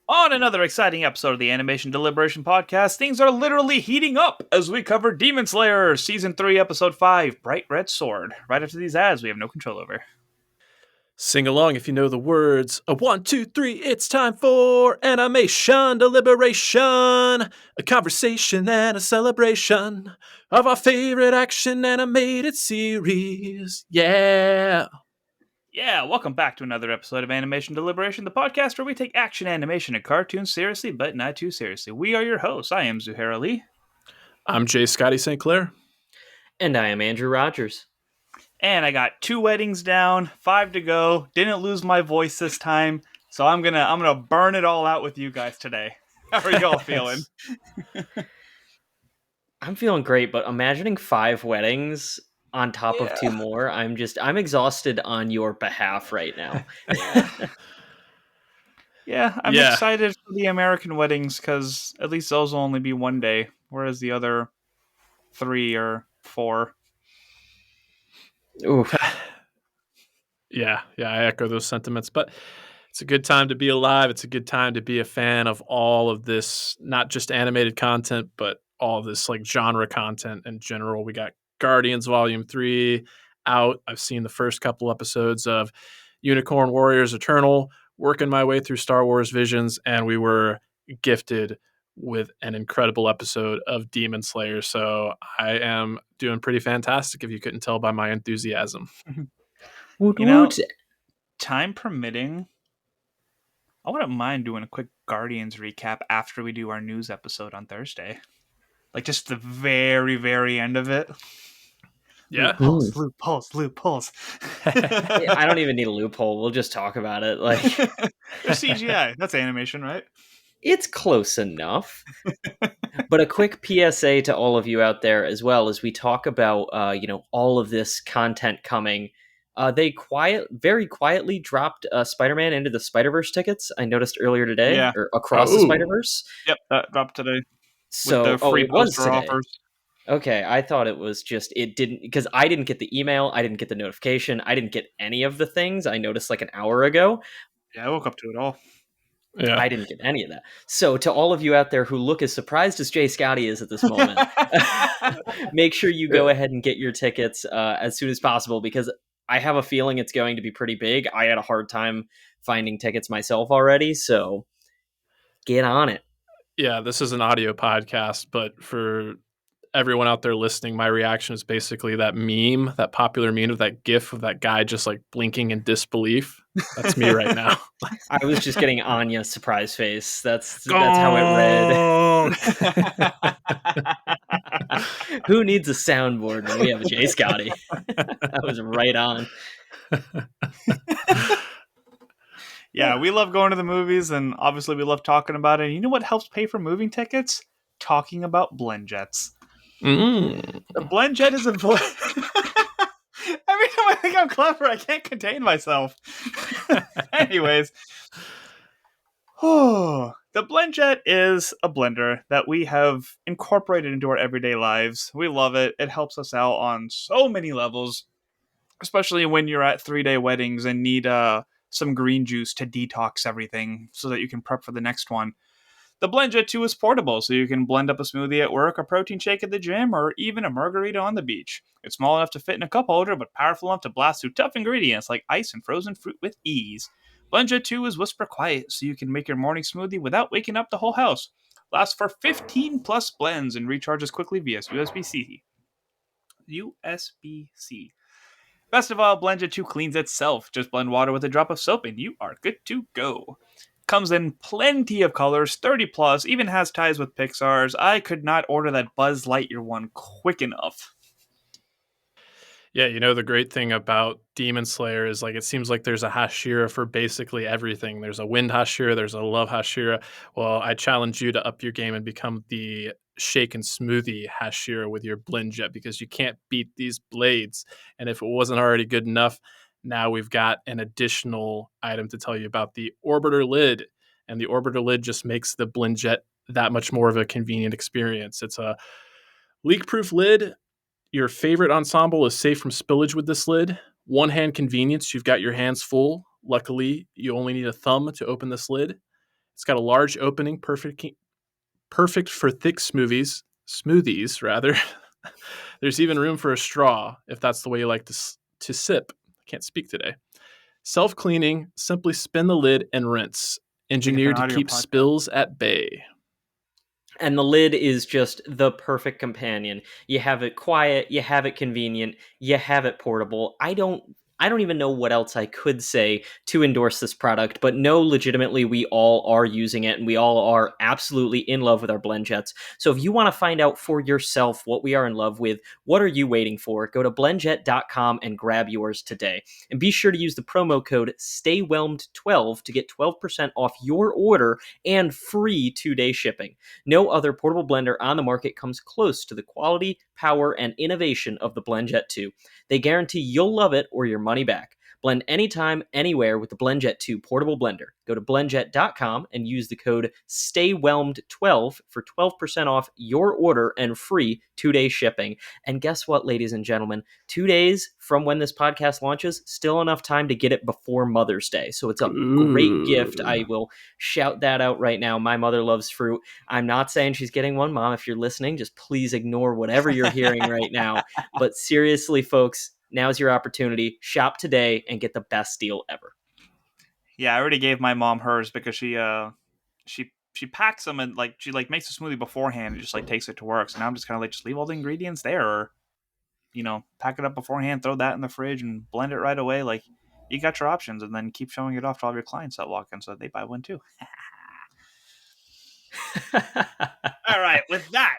On another exciting episode of the Animation Deliberation podcast, things are literally heating up as we cover Demon Slayer Season 3, Episode 5, Bright Red Sword. Right after these ads, we have no control over. Sing along if you know the words. A 1, 2, 3, it's time for Animation Deliberation. A conversation and a celebration of our favorite action animated series. Yeah. Yeah, welcome back to another episode of Animation Deliberation, the podcast where we take action animation and cartoons seriously, but not too seriously. We are your hosts. I am Zuhair Ali. I'm J. Scotty St. Clair. And I am Andrew Rogers. And I got 2 weddings down, 5 to go. Didn't lose my voice this time, so I'm gonna burn it all out with you guys today. How are y'all feeling? I'm feeling great, but imagining 5 weddings on top of 2 more, I'm exhausted on your behalf right now. I'm excited for the American weddings because at least those will only be one day, whereas the other 3 or 4. Oof. Yeah, I echo those sentiments, but it's a good time to be alive. It's a good time to be a fan of all of this, not just animated content, but all of this like genre content in general. We got Guardians Volume 3 out. I've seen the first couple episodes of Unicorn Warriors Eternal, working my way through Star Wars Visions, and we were gifted with an incredible episode of Demon Slayer. So I am doing pretty fantastic, if you couldn't tell by my enthusiasm. Time permitting, I wouldn't mind doing a quick Guardians recap after we do our news episode on Thursday. Like just the very, very end of it. Yeah. Loopholes. I don't even need a loophole. We'll just talk about it. Like there's CGI. That's animation, right? It's close enough. But a quick PSA to all of you out there as well, as we talk about all of this content coming. They very quietly dropped Spider-Man Into the Spider-Verse tickets. I noticed earlier today, or across the Spider-Verse. Yep, that dropped today. So with the free it was today. offers. Okay, I thought it was just it didn't, because I didn't get the email, I didn't get the notification, I didn't get any of the things. I noticed like an hour ago. Yeah, I woke up to it all. Yeah. I didn't get any of that. So to all of you out there who look as surprised as Jay Scotty is at this moment, make sure you go ahead and get your tickets as soon as possible, because I have a feeling it's going to be pretty big. I had a hard time finding tickets myself already, so get on it. Yeah, this is an audio podcast, but for everyone out there listening, my reaction is basically that meme, that popular meme of that GIF of that guy just like blinking in disbelief. That's me right now. I was just getting Anya's surprise face. That's how it read. Who needs a soundboard when we have a Jay Scotty? That was right on. Yeah, we love going to the movies, and obviously we love talking about it. You know what helps pay for moving tickets? Talking about blend jets. The blend jet is a every time I think I'm clever, I can't contain myself. Anyways, the blend jet is a blender that we have incorporated into our everyday lives. We love it. It helps us out on so many levels, especially when you're at 3-day weddings and need some green juice to detox everything so that you can prep for the next one. The Blend Jet 2 is portable, so you can blend up a smoothie at work, a protein shake at the gym, or even a margarita on the beach. It's small enough to fit in a cup holder, but powerful enough to blast through tough ingredients like ice and frozen fruit with ease. Blend Jet 2 is whisper quiet, so you can make your morning smoothie without waking up the whole house. Lasts for 15 plus blends and recharges quickly via USB-C. Best of all, Blend Jet 2 cleans itself. Just blend water with a drop of soap and you are good to go. Comes in plenty of colors, 30 plus, even has ties with Pixar's. I could not order that Buzz Lightyear one quick enough. Yeah, the great thing about Demon Slayer is like it seems like there's a Hashira for basically everything. There's a Wind Hashira, there's a Love Hashira. Well, I challenge you to up your game and become the Shake and Smoothie Hashira with your Blend Jet, because you can't beat these blades. And if it wasn't already good enough, now we've got an additional item to tell you about, the Orbiter Lid. And the Orbiter Lid just makes the Blend Jet that much more of a convenient experience. It's a leak-proof lid. Your favorite ensemble is safe from spillage with this lid. One-hand convenience. You've got your hands full. Luckily, you only need a thumb to open this lid. It's got a large opening, perfect for thick smoothies rather. There's even room for a straw if that's the way you like to sip. I can't speak today. Self-cleaning, simply spin the lid and rinse. Like if an Engineered to audio keep podcast. spills at bay. And the lid is just the perfect companion. You have it quiet, you have it convenient, you have it portable. I don't even know what else I could say to endorse this product, but no, legitimately, we all are using it and we all are absolutely in love with our blend jets. So if you want to find out for yourself what we are in love with, what are you waiting for? Go to blendjet.com and grab yours today. And be sure to use the promo code STAYWHELMED12 to get 12% off your order and free 2-day shipping. No other portable blender on the market comes close to the quality, power, and innovation of the BlendJet 2. They guarantee you'll love it or your money back. Blend anytime, anywhere with the BlendJet 2 portable blender. Go to blendjet.com and use the code STAYWHELMED12 for 12% off your order and free 2-day shipping. And guess what, ladies and gentlemen? 2 days from when this podcast launches, still enough time to get it before Mother's Day. So it's a great gift. I will shout that out right now. My mother loves fruit. I'm not saying she's getting one. Mom, if you're listening, just please ignore whatever you're hearing right now. But seriously, folks, now's your opportunity. Shop today and get the best deal ever. Yeah, I already gave my mom hers because she packs them and like she like makes a smoothie beforehand and just like takes it to work. So now I'm just kind of like just leave all the ingredients there, or pack it up beforehand, throw that in the fridge and blend it right away. Like you got your options, and then keep showing it off to all your clients that walk in so they buy one too. All right, with that,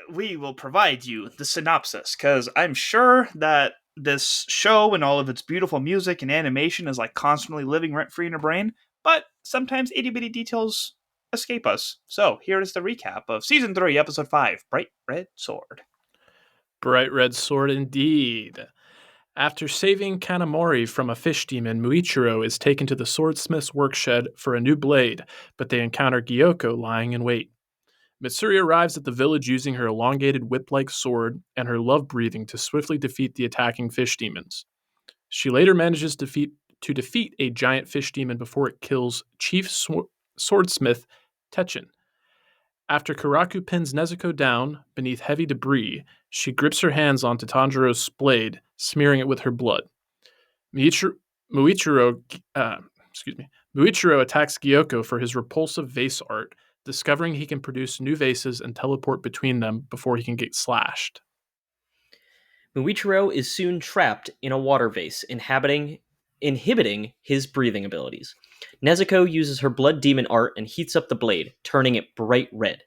we will provide you the synopsis because I'm sure that this show and all of its beautiful music and animation is like constantly living rent free in your brain, but sometimes itty bitty details escape us. So here is the recap of Season 3, Episode 5, Bright Red Sword. Bright red sword indeed. After saving Kanamori from a fish demon, Muichiro is taken to the swordsmith's workshed for a new blade, but they encounter Gyoko lying in wait. Mitsuri arrives at the village using her elongated whip-like sword and her love breathing to swiftly defeat the attacking fish demons. She later manages to defeat a giant fish demon before it kills Chief Swordsmith Techen. After Karaku pins Nezuko down beneath heavy debris, she grips her hands onto Tanjiro's blade, smearing it with her blood. Muichiro attacks Gyoko for his repulsive vase art, discovering he can produce new vases and teleport between them before he can get slashed. Muichiro is soon trapped in a water vase, inhibiting his breathing abilities. Nezuko uses her blood demon art and heats up the blade, turning it bright red.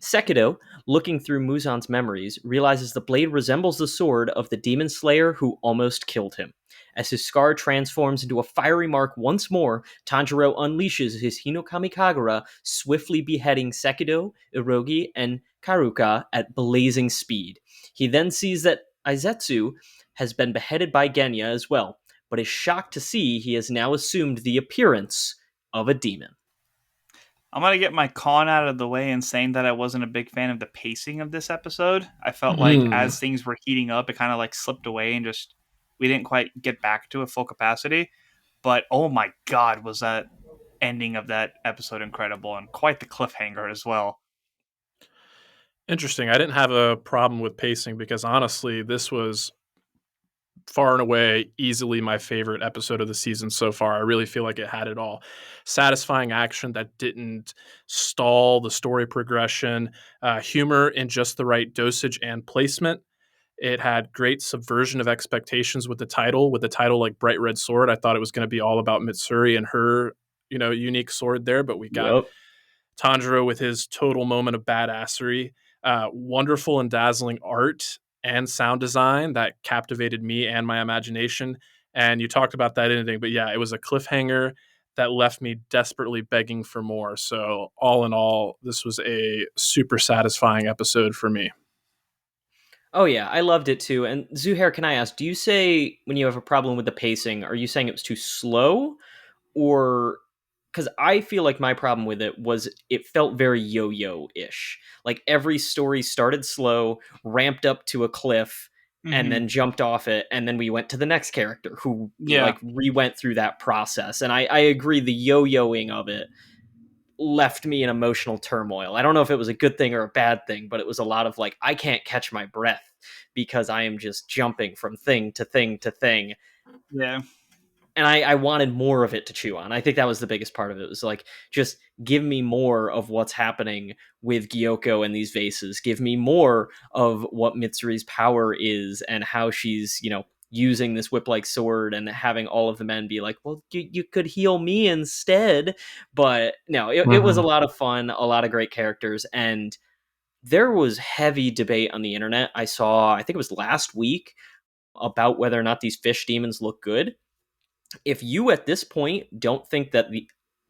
Sekido, looking through Muzan's memories, realizes the blade resembles the sword of the demon slayer who almost killed him. As his scar transforms into a fiery mark once more, Tanjiro unleashes his Hinokami Kagura, swiftly beheading Sekido, Irogi, and Karuka at blazing speed. He then sees that Aizetsu has been beheaded by Genya as well, but is shocked to see he has now assumed the appearance of a demon. I'm going to get my con out of the way in saying that I wasn't a big fan of the pacing of this episode. I felt like as things were heating up, it kind of like slipped away and just we didn't quite get back to a full capacity. But oh my god, was that ending of that episode incredible and quite the cliffhanger as well. Interesting. I didn't have a problem with pacing because honestly, this was far and away easily my favorite episode of the season so far. I really feel like it had it all. Satisfying action that didn't stall the story progression, humor in just the right dosage and placement. It had great subversion of expectations with the title like Bright Red Sword. I thought it was going to be all about Mitsuri and her, unique sword there, but we got Tanjiro with his total moment of badassery, wonderful and dazzling art and sound design that captivated me and my imagination. And you talked about that ending, but yeah, it was a cliffhanger that left me desperately begging for more. So all in all, this was a super satisfying episode for me. Oh yeah, I loved it too. And Zuhair, can I ask, do you say when you have a problem with the pacing, are you saying it was too slow? Or because I feel like my problem with it was it felt very yo-yo-ish. Like every story started slow, ramped up to a cliff, and then jumped off it, and then we went to the next character who like re-went through that process. And I agree, the yo-yoing of it left me in emotional turmoil. I don't know if it was a good thing or a bad thing, but it was a lot of like, I can't catch my breath because I am just jumping from thing to thing to thing. Yeah. And I wanted more of it to chew on. I think that was the biggest part of it. It was like, just give me more of what's happening with Gyoko and these vases. Give me more of what Mitsuri's power is and how she's, using this whip-like sword, and having all of the men be like, well, you could heal me instead. But no, it was a Mhm. lot of fun, a lot of great characters, and there was heavy debate on the internet. I think it was last week, about whether or not these fish demons look good. If you at this point don't think that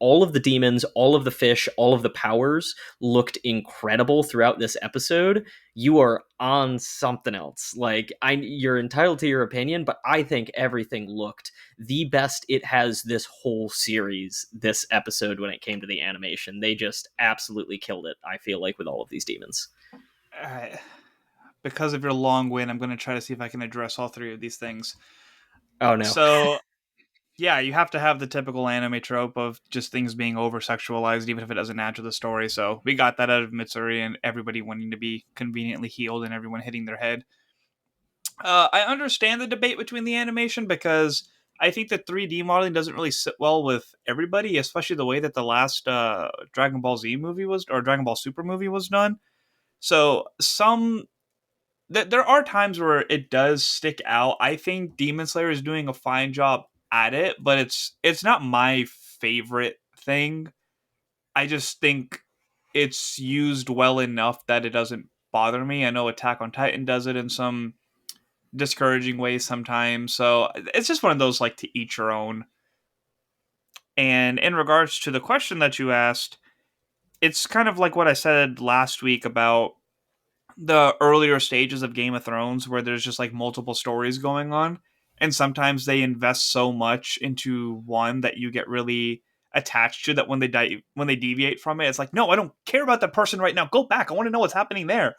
all of the demons, all of the fish, all of the powers looked incredible throughout this episode, you are on something else. Like, you're entitled to your opinion, but I think everything looked the best it has this whole series, this episode, when it came to the animation. They just absolutely killed it, I feel like, with all of these demons. Because of your long win, I'm going to try to see if I can address all three of these things. Oh no. So, yeah, you have to have the typical anime trope of just things being over sexualized, even if it doesn't add to the story. So we got that out of Mitsuri and everybody wanting to be conveniently healed and everyone hitting their head. I understand the debate between the animation because I think that 3D modeling doesn't really sit well with everybody, especially the way that the last Dragon Ball Z movie was, or Dragon Ball Super movie was done. So there are times where it does stick out. I think Demon Slayer is doing a fine job at it, but it's not my favorite thing. I just think it's used well enough that it doesn't bother me. I know Attack on Titan does it in some discouraging ways sometimes. So it's just one of those, like, to each your own. And in regards to the question that you asked, it's kind of like what I said last week about the earlier stages of Game of Thrones, where there's just like multiple stories going on, and sometimes they invest so much into one that you get really attached to, that when when they deviate from it, it's like, no, I don't care about that person right now. Go back. I want to know what's happening there.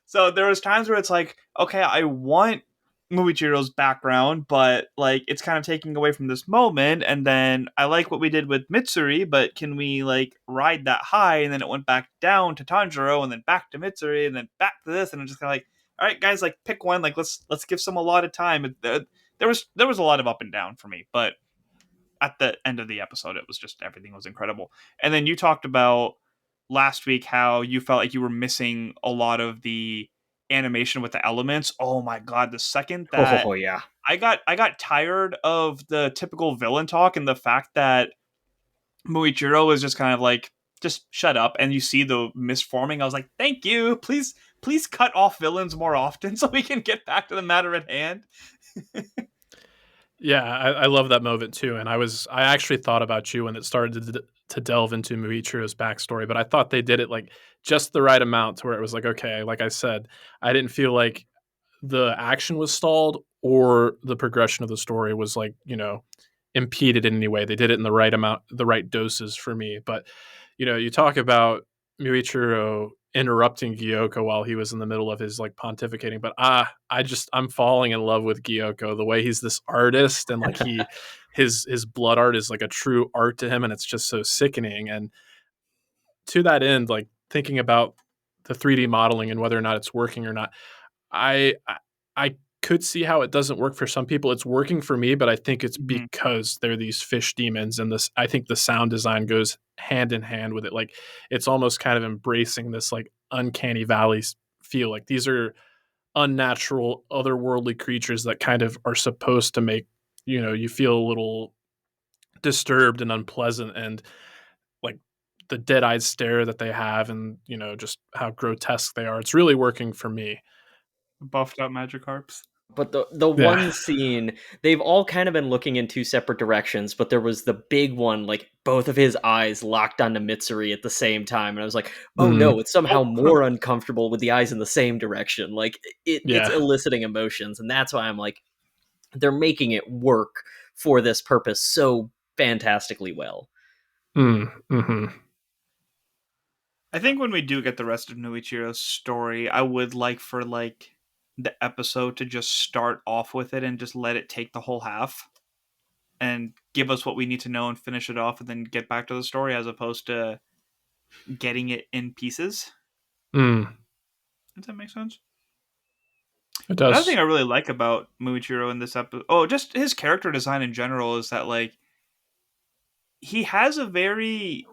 So there was times where it's like, okay, I want Muichiro's background, but like it's kind of taking away from this moment. And then I like what we did with Mitsuri, but can we like ride that high? And then it went back down to Tanjiro, and then back to Mitsuri, and then back to this, and I'm just kind of like, all right, guys, like pick one. Like let's give some a lot of time. There was a lot of up and down for me, but at the end of the episode, it was just everything was incredible. And then you talked about last week how you felt like you were missing a lot of the animation with the elements. Oh my god, the second that Oh yeah. I got tired of the typical villain talk and the fact that Muichiro is just kind of like, just shut up, and you see the misforming. I was like, thank you, please cut off villains more often so we can get back to the matter at hand. Yeah, I love that moment too, and I actually thought about you when it started to delve into Muichiro's backstory, but I thought they did it like just the right amount to where it was like, okay, like I said, I didn't feel like the action was stalled or the progression of the story was like, impeded in any way. They did it in the right amount, the right doses for me. But you talk about Muichiro interrupting Gyoko while he was in the middle of his like pontificating, but I'm falling in love with Gyoko. The way he's this artist, and like his blood art is like a true art to him, and it's just so sickening. And to that end, like thinking about the 3D modeling and whether or not it's working or not, I could see how it doesn't work for some people. It's working for me, but I think it's Mhm. because they're these fish demons, and this I think the sound design goes hand in hand with it. Like it's almost kind of embracing this like uncanny valley feel. Like these are unnatural, otherworldly creatures that kind of are supposed to make you feel a little disturbed and unpleasant, and like the dead-eyed stare that they have, and just how grotesque they are. It's really working for me. Buffed up Magikarps. But the Yeah. one scene, they've all kind of been looking in two separate directions, but there was the big one, like both of his eyes locked onto Mitsuri at the same time, and I was like, oh no, Mm, it's somehow Oh, more uncomfortable with the eyes in the same direction. Like it's yeah. eliciting emotions, and that's why I'm like, they're making it work for this purpose so fantastically well. Mhm. I think when we do get the rest of Nuichiro's story, I would like for like the episode to just start off with it and just let it take the whole half and give us what we need to know and finish it off and then get back to the story, as opposed to getting it in pieces. Mm, Does that make sense? it Another does. thing I really like about Muichiro in this episode, oh, just his character design in general, is that like he has a very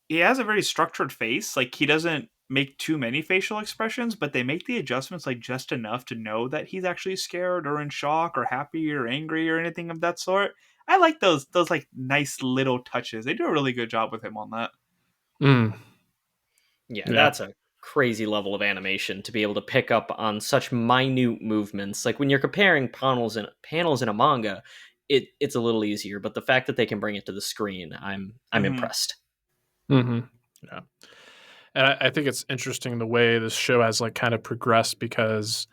he has a very structured face. Like he doesn't make too many facial expressions, but they make the adjustments like just enough to know that he's actually scared or in shock or happy or angry or anything of that sort. I like those like nice little touches. They do a really good job with him on that. Mm, Yeah, yeah. that's a crazy level of animation to be able to pick up on such minute movements. Like when you're comparing panels in a manga, it's a little easier, but the fact that they can bring it to the screen, I'm Hmm. impressed. Hmm. Yeah. And I think it's interesting the way this show has like kind of progressed because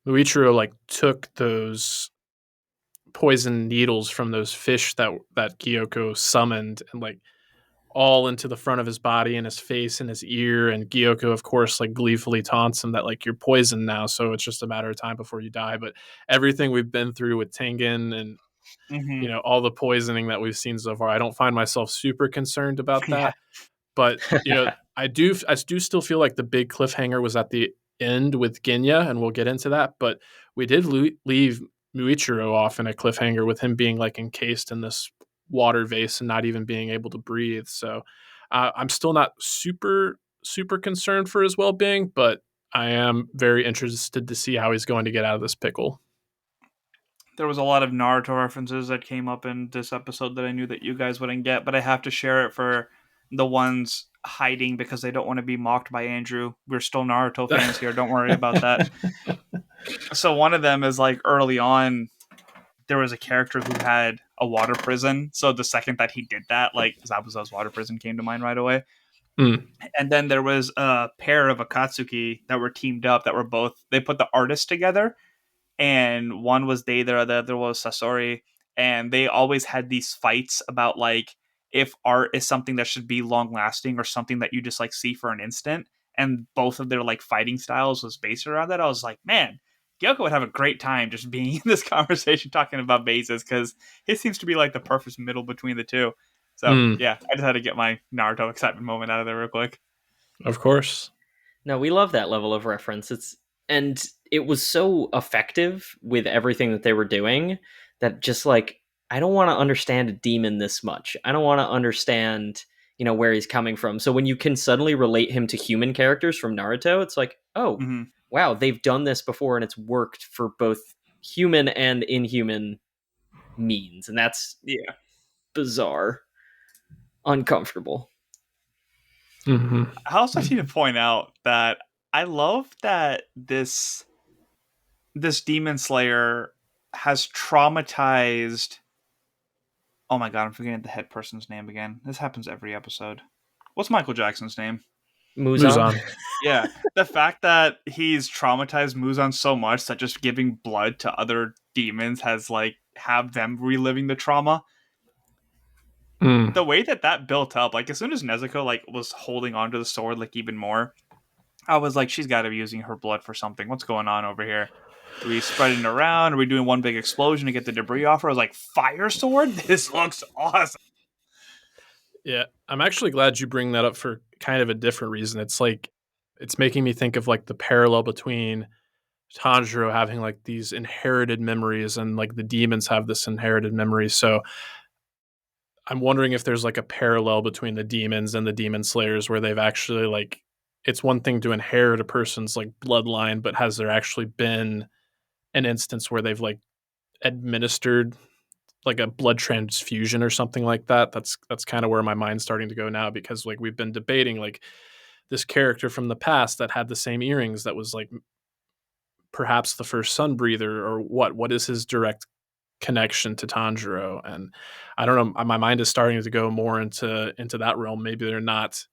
Muichiro like took those poison needles from those fish that Gyoko summoned and like all into the front of his body and his face and his ear. And Gyoko, of course, like gleefully taunts him that like you're poisoned now, so it's just a matter of time before you die. But everything we've been through with Tengen and Hmm. all the poisoning that we've seen so far, I don't find myself super concerned about Yeah. that. But I do still feel like the big cliffhanger was at the end with Genya, and we'll get into that. But we did leave Muichiro off in a cliffhanger with him being like encased in this water vase and not even being able to breathe. So I'm still not super concerned for his well being, but I am very interested to see how he's going to get out of this pickle. There was a lot of Naruto references that came up in this episode that I knew that you guys wouldn't get, but I have to share it for the ones hiding because they don't want to be mocked by Andrew. We're still Naruto fans here. Don't worry about that. So one of them is like early on, there was a character who had a water prison. So the second that he did that, like Zabuza's water prison came to mind right away. Mm, And then there was a pair of Akatsuki that were teamed up that were both, they put the artists together, and one was Deidara, the other was Sasori, and they always had these fights about like if art is something that should be long lasting or something that you just like see for an instant. And both of their like fighting styles was based around that. I was like, man, Gyoko would have a great time just being in this conversation talking about bases because it seems to be like the perfect middle between the two. So mm, yeah, I just had to get my Naruto excitement moment out of there real quick. of course. No, we love that level of reference. And it was so effective with everything that they were doing that just like I don't want to understand a demon this much. I don't want to understand, where he's coming from. So when you can suddenly relate him to human characters from Naruto, it's like, "Oh, Hmm. wow, they've done this before and it's worked for both human and inhuman means." And that's Yeah. bizarre, uncomfortable. Hmm. I also need to point out that I love that this demon slayer has traumatized. Oh my god, I'm forgetting the head person's name again. This happens every episode. What's Michael Jackson's name? Muzan. Muzan. Yeah, the fact that he's traumatized Muzan so much that just giving blood to other demons has like have them reliving the trauma. Mm. The way that that built up, like as soon as Nezuko like was holding onto the sword like even more, I was like, she's got to be using her blood for something. What's going on over here? Are we spreading it around? Are we doing one big explosion to get the debris off her? I was like, fire sword? This looks awesome. Yeah, I'm actually glad you bring that up for kind of a different reason. It's like it's making me think of like the parallel between Tanjiro having like these inherited memories and like the demons have this inherited memory. So I'm wondering if there's like a parallel between the demons and the demon slayers where they've actually like it's one thing to inherit a person's like bloodline, but has there actually been an instance where they've like administered like a blood transfusion or something like that? That's kind of where my mind's starting to go now because like we've been debating like this character from the past that had the same earrings that was like perhaps the first sun breather or what is his direct connection to Tanjiro. And I don't know, my mind is starting to go more into that realm. Maybe they're not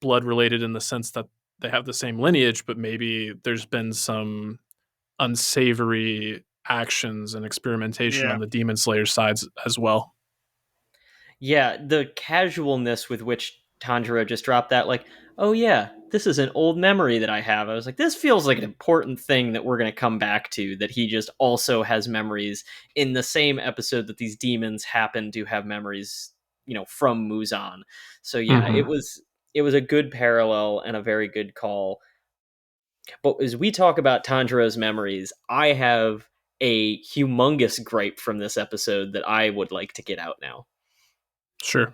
blood related in the sense that they have the same lineage, but maybe there's been some unsavory actions and experimentation Yeah. on the demon slayer sides as well. Yeah, the casualness with which Tanjiro just dropped that, like, oh yeah, this is an old memory that I have. I was like, this feels like an important thing that we're going to come back to, that he just also has memories in the same episode that these demons happen to have memories from Muzan. So yeah, Mhm. it was a good parallel and a very good call. But as we talk about Tanjiro's memories, I have a humongous gripe from this episode that I would like to get out now. Sure.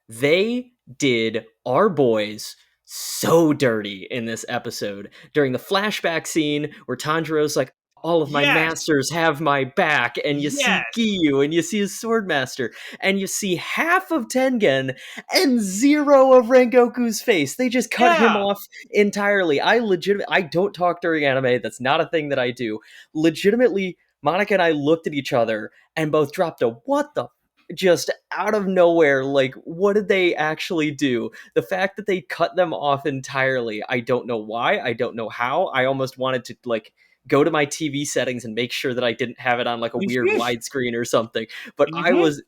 They did our boys so dirty in this episode during the flashback scene where Tanjiro's like, all of my Yes. masters have my back, and you see Yes. Giyu, and you see his sword master, and you see half of Tengen and zero of Rengoku's face. They just cut him Yeah. off entirely. I don't talk during anime. That's not a thing that I do. Legitimately, Monica and I looked at each other and both dropped a what the just out of nowhere. Like, what did they actually do? The fact that they cut them off entirely, I don't know why, I don't know how. I almost wanted to like go to my TV settings and make sure that I didn't have it on like a weird widescreen or something, but I Mm-hmm. was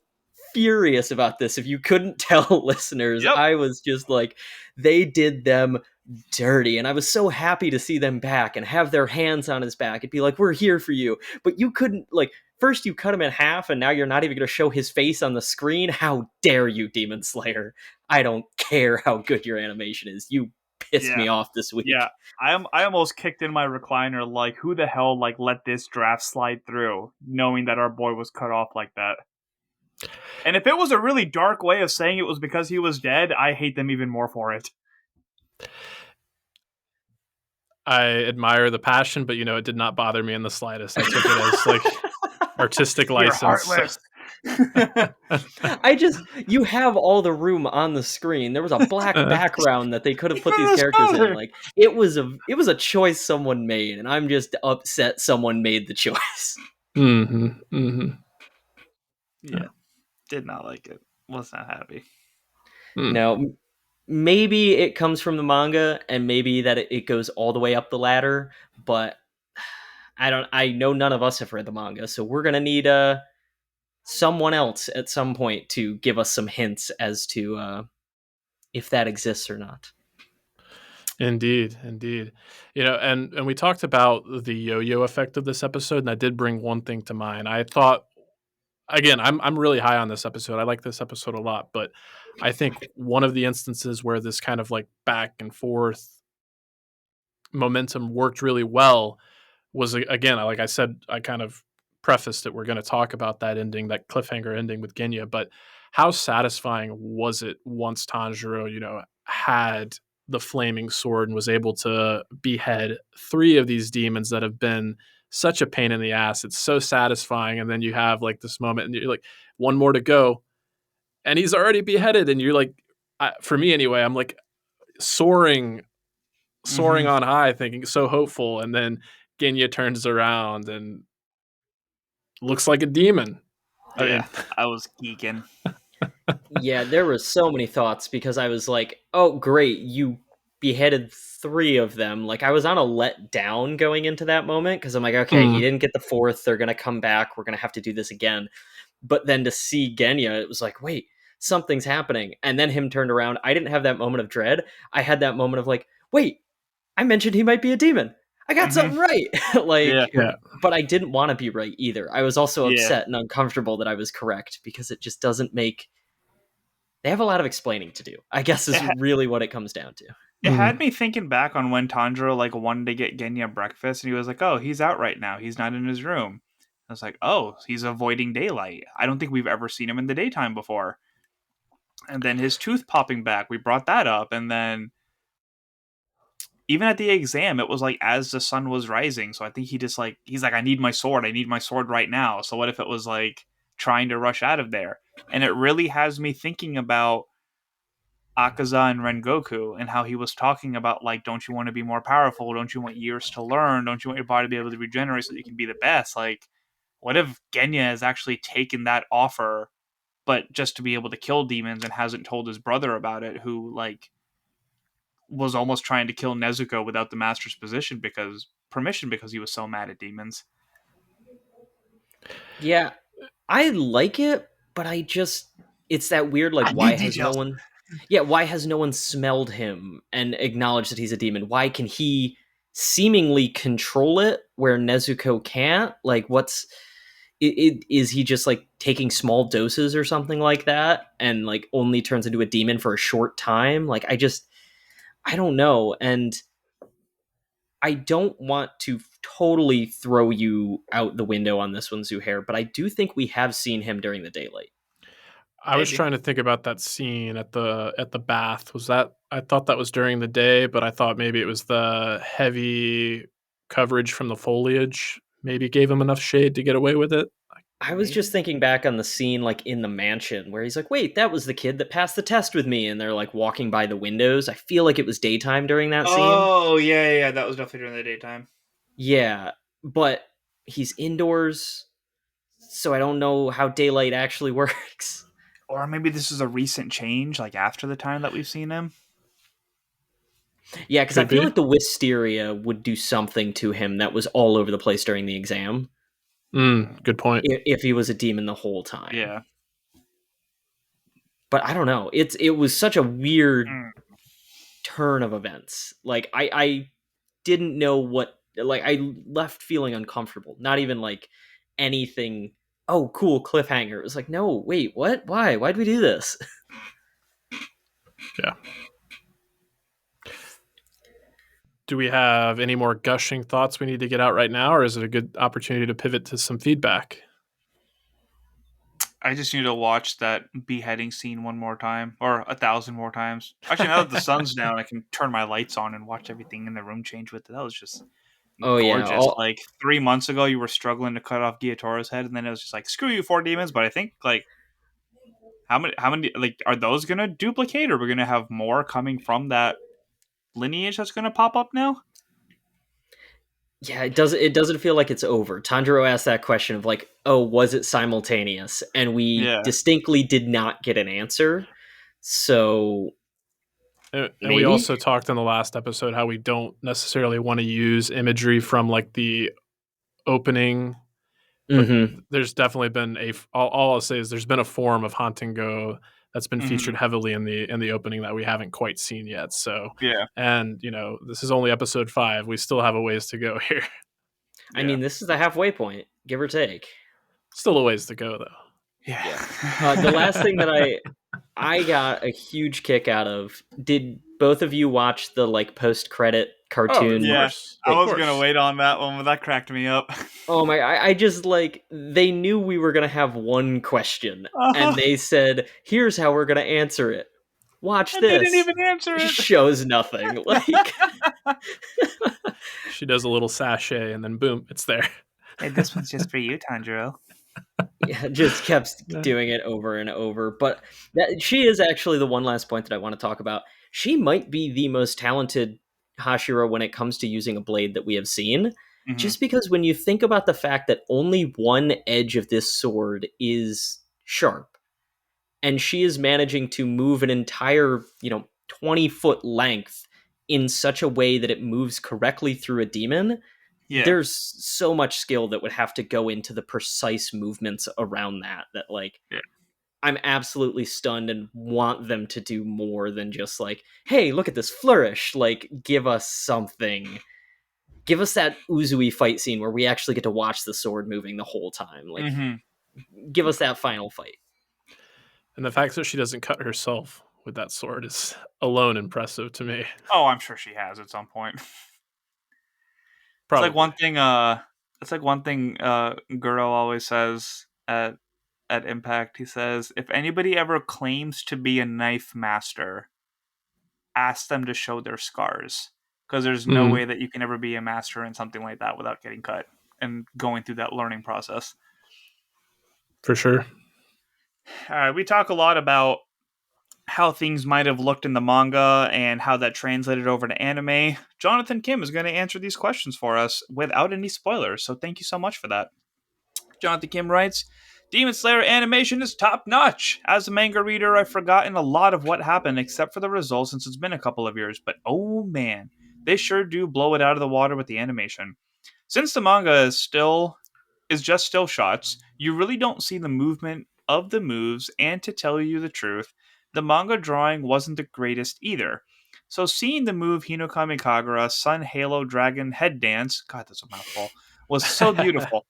furious about this. If you couldn't tell, listeners, Yep. I was just like, they did them dirty, and I was so happy to see them back and have their hands on his back and be like, we're here for you. But you couldn't, like, first you cut him in half and now you're not even going to show his face on the screen. How dare you, Demon Slayer? I don't care how good your animation is. You pissed me off this week. Yeah, I almost kicked in my recliner like, who the hell like let this draft slide through, knowing that our boy was cut off like that. And if it was a really dark way of saying it was because he was dead, I hate them even more for it. I admire the passion, but it did not bother me in the slightest. I took it as like artistic You're license. heartless. You have all the room on the screen. There was a black background that they could have put these characters in. Like, it was a choice someone made, and I'm just upset someone made the choice. Mm-hmm. Mm-hmm. Yeah, did not like it. Was not happy. Now, maybe it comes from the manga, and maybe that it goes all the way up the ladder, but I know none of us have read the manga, so we're gonna need someone else at some point to give us some hints as to if that exists or not. Indeed. And we talked about the yo-yo effect of this episode, and I did bring one thing to mind. I thought, again, I'm really high on this episode. I like this episode a lot, but I think one of the instances where this kind of like back and forth momentum worked really well was, again, like I said, I kind of prefaced it. We're going to talk about that ending, that cliffhanger ending with Genya, but how satisfying was it once Tanjiro, had the flaming sword and was able to behead 3 of these demons that have been such a pain in the ass. It's so satisfying. And then you have like this moment and you're like, one more to go. And he's already beheaded. And you're like, for me anyway, I'm like soaring on high, thinking so hopeful. And then Genya turns around and looks like a demon. I was geeking. Yeah, there were so many thoughts because I was like, oh, great, you beheaded 3 of them. Like, I was on a letdown going into that moment because I'm like, okay, he didn't get the 4th. They're going to come back. We're going to have to do this again. But then to see Genya, it was like, wait, something's happening. And then him turned around. I didn't have that moment of dread. I had that moment of like, wait, I mentioned he might be a demon. I got something right. But I didn't want to be right either. I was also upset and uncomfortable that I was correct because it just doesn't make... They have a lot of explaining to do, I guess, is really what it comes down to. It had me thinking back on when Tanjiro like wanted to get Genya breakfast, and he was like, "Oh, he's out right now. He's not in his room." I was like, "Oh, he's avoiding daylight. I don't think we've ever seen him in the daytime before." And then his tooth popping back, we brought that up, and then even at the exam, it was like as the sun was rising. So I think he's like, "I need my sword. I need my sword right now." So what if it was like trying to rush out of there? And it really has me thinking about Akaza and Rengoku and how he was talking about, like, don't you want to be more powerful? Don't you want years to learn? Don't you want your body to be able to regenerate so that you can be the best? Like, what if Genya has actually taken that offer, but just to be able to kill demons and hasn't told his brother about it, who, like, was almost trying to kill Nezuko without the master's permission because he was so mad at demons. Yeah, I like it, but it's that weird, like, why has no one smelled him and acknowledged that he's a demon? Why can he seemingly control it where Nezuko can't? Like, Is he just like taking small doses or something like that, and like only turns into a demon for a short time? Like I don't know, and I don't want to totally throw you out the window on this one, Zuhair, but I do think we have seen him during the daylight. I was Maybe. trying to think about that scene at the bath. Was that I thought that was during the day, but I thought maybe it was the heavy coverage from the foliage maybe gave him enough shade to get away with it. I was just Maybe. thinking back on the scene like in the mansion where he's like, "Wait, that was the kid that passed the test with me," and they're like walking by the windows. I feel like it was daytime during that scene. Oh, yeah. That was definitely during the daytime. Yeah, but he's indoors, so I don't know how daylight actually works. Or maybe this is a recent change, like after the time that we've seen him. Yeah, because I Could feel be. like the wisteria would do something to him that was all over the place during the exam Good point. if he was a demon the whole time. Yeah. But I don't know. It was such a weird Mm. turn of events. Like I didn't know what, like I left feeling uncomfortable. Not even like anything. Oh, cool cliffhanger. It was like, no, wait, what? Why? Why'd we do this? Yeah. Do we have any more gushing thoughts we need to get out right now, or is it a good opportunity to pivot to some feedback? I just need to watch that beheading scene one more time, or 1,000 more times. Actually, now that the sun's down, I can turn my lights on and watch everything in the room change with it. That was just Oh yeah, gorgeous. all Like 3 months ago, you were struggling to cut off Giatoro's head, and then it was just like, screw you, four demons. But I think like how many like are those gonna duplicate, or we're gonna have more coming from that lineage that's gonna pop up now? yeah, it doesn't feel like it's over. Tanjiro asked that question of like, oh, was it simultaneous? And we Yeah. distinctly did not get an answer. So And we maybe. also talked in the last episode how we don't necessarily want to use imagery from like the opening, but Mm-hmm. there's definitely been all I'll say is there's been a form of Haunting Go that's been Hmm. featured heavily in the opening that we haven't quite seen yet. So, Yeah. and this is only episode 5. We still have a ways to go here. I Yeah. mean, this is the halfway point, give or take. Still a ways to go though. Yeah. Yeah. The last thing that I got a huge kick out of. Did both of you watch the like post credit Oh, of cartoon? Yeah. course. I Of was gonna course. wait on that one, but that cracked me up. Oh my! I just like they knew we were gonna have one question, and Uh-huh. they said, "Here's how we're gonna answer it. Watch And they didn't this." even answer it. Shows nothing. Like She does a little sachet and then boom, it's there. Hey, this one's just for you, Tanjiro. yeah, just kept Yeah. doing it over and over. But she is actually the one last point that I want to talk about. She might be the most talented Hashira when it comes to using a blade that we have seen. Hmm. Just because when you think about the fact that only one edge of this sword is sharp, and she is managing to move an entire, 20-foot length in such a way that it moves correctly through a demon, Yeah. there's so much skill that would have to go into the precise movements around that like Yeah. I'm absolutely stunned and want them to do more than just like, hey, look at this flourish. Like, give us something. Give us that Uzui fight scene where we actually get to watch the sword moving the whole time. Like, Hmm. give us that final fight. And the fact that she doesn't cut herself with that sword is alone impressive to me. Oh, I'm sure she has at some point. It's like Probably. one thing. It's like one thing. Guro always says at Impact. He says, if anybody ever claims to be a knife master, ask them to show their scars, because there's no Mm, way that you can ever be a master in something like that without getting cut and going through that learning process. for sure. We talk a lot about how things might have looked in the manga and how that translated over to anime. Jonathan Kim is going to answer these questions for us without any spoilers, so thank you so much for that. Jonathan Kim writes, Demon Slayer animation is top notch. As a manga reader, I've forgotten a lot of what happened except for the results since it's been a couple of years, but oh man, they sure do blow it out of the water with the animation. Since the manga is just still shots, you really don't see the movement of the moves, and to tell you the truth, the manga drawing wasn't the greatest either. So seeing the move Hinokami Kagura Sun Halo Dragon Head Dance, God that's a mouthful, was so beautiful.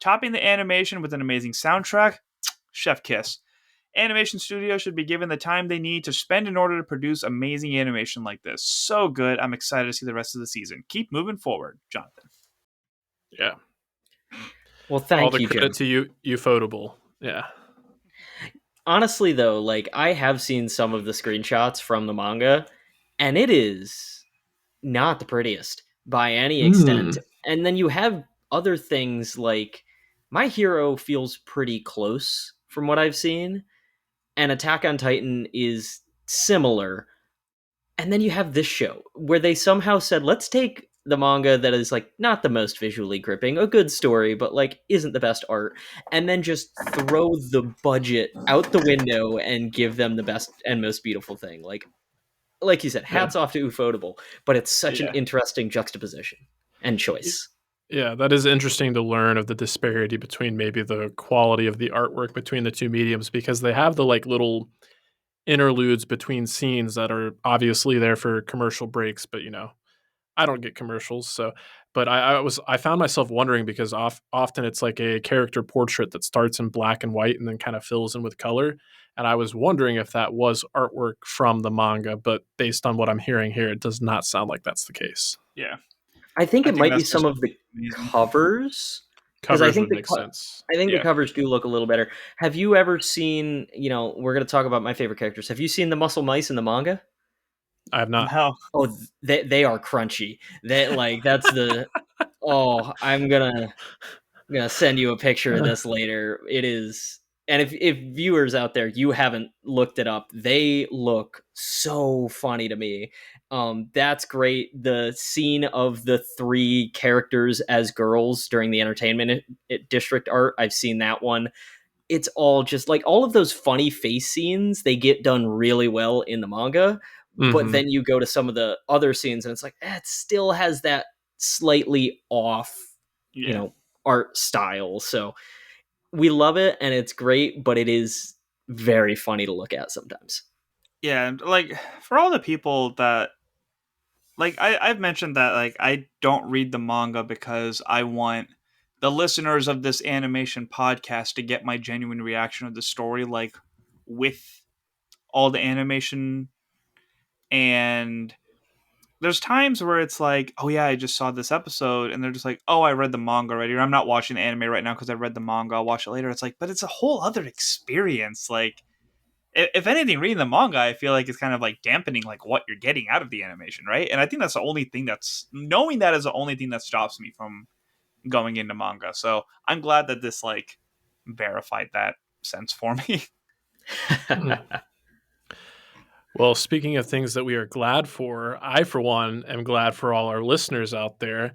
Topping the animation with an amazing soundtrack, chef kiss. Animation studios should be given the time they need to spend in order to produce amazing animation like this. So good. I'm excited to see the rest of the season. Keep moving forward, Jonathan. Yeah. Well, All thank the you, credit Jim. to you, Ufotable. Yeah. Honestly, though, like I have seen some of the screenshots from the manga, and it is not the prettiest by any extent. And then you have other things like My Hero feels pretty close from what I've seen, and Attack on Titan is similar. And then you have this show where they somehow said, let's take the manga that is like not the most visually gripping, a good story, but like isn't the best art, and then just throw the budget out the window and give them the best and most beautiful thing. Like you said, Yeah. hats off to Ufotable, but it's such an Yeah. interesting juxtaposition and choice. Yeah, that is interesting to learn of the disparity between maybe the quality of the artwork between the two mediums, because they have the like little interludes between scenes that are obviously there for commercial breaks, but I don't get commercials, so but I found myself wondering because often it's like a character portrait that starts in black and white and then kind of fills in with color, and I was wondering if that was artwork from the manga, but based on what I'm hearing here, it does not sound like that's the case. Yeah. I think I it think might be that's some just of the amazing. covers, because I Covers think would make sense. I think the Yeah. covers do look a little better. Have you ever seen? We're going to talk about my favorite characters. Have you seen the Muscle Mice in the manga? I have not. No. Oh, they are crunchy. They like that's the. Oh, I'm gonna send you a picture of this later. It is, and if viewers out there you haven't looked it up, they look so funny to me. That's great. The scene of the three characters as girls during the entertainment district art, I've seen that one. It's all just like all of those funny face scenes they get done really well in the manga, but Mhm. then you go to some of the other scenes and it's like it still has that slightly off, Yeah. art style. So we love it and it's great, but it is very funny to look at sometimes. Yeah, and like for all the people that like I've mentioned that like I don't read the manga because I want the listeners of this animation podcast to get my genuine reaction of the story, like with all the animation. And there's times where it's like, oh yeah, I just saw this episode, and they're just like, oh, I read the manga already, or I'm not watching the anime right now because I read the manga. I'll watch it later. It's like, but it's a whole other experience. Like, if anything, reading the manga, I feel like it's kind of like dampening like what you're getting out of the animation, right? And I think that's the only thing that's knowing that is the only thing that stops me from going into manga. So I'm glad that this like verified that sense for me. Well, speaking of things that we are glad for, I, for one, am glad for all our listeners out there.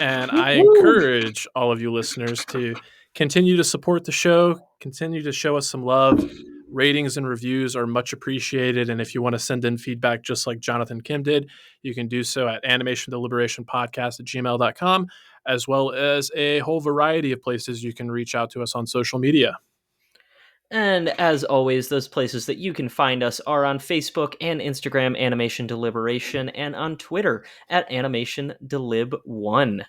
And I encourage all of you listeners to continue to support the show, continue to show us some love. Ratings and reviews are much appreciated. And if you want to send in feedback just like Jonathan Kim did, you can do so at animationdeliberationpodcast@gmail.com, as well as a whole variety of places you can reach out to us on social media. And as always, those places that you can find us are on Facebook and Instagram, Animation Deliberation, and on Twitter at Animation Delib1.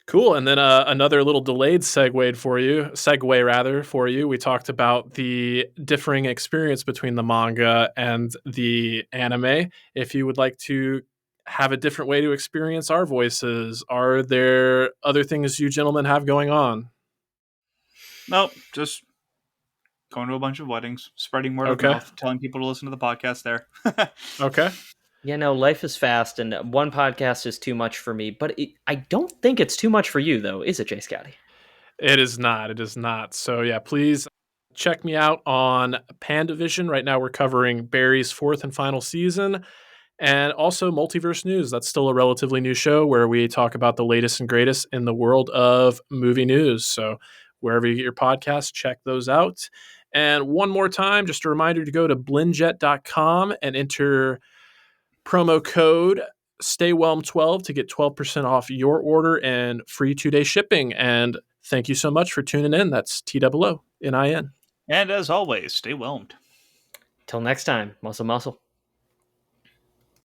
Cool. And then another little delayed segue rather for you. We talked about the differing experience between the manga and the anime. If you would like to have a different way to experience our voices, are there other things you gentlemen have going on? Nope, just going to a bunch of weddings, spreading word of Okay. mouth, telling people to listen to the podcast there. Okay. Life is fast, and one podcast is too much for me, but I don't think it's too much for you, though, is it, Jay Scotty? It is not. It is not. So, yeah, please check me out on Pandavision. Right now, we're covering Barry's fourth and final season. And also Multiverse News. That's still a relatively new show where we talk about the latest and greatest in the world of movie news. So wherever you get your podcasts, check those out. And one more time, just a reminder to go to blindjet.com and enter promo code STAYWHELM12 to get 12% off your order and free 2-day shipping. And thank you so much for tuning in. That's TOONIN. And as always, stay whelmed. Till next time, muscle muscle.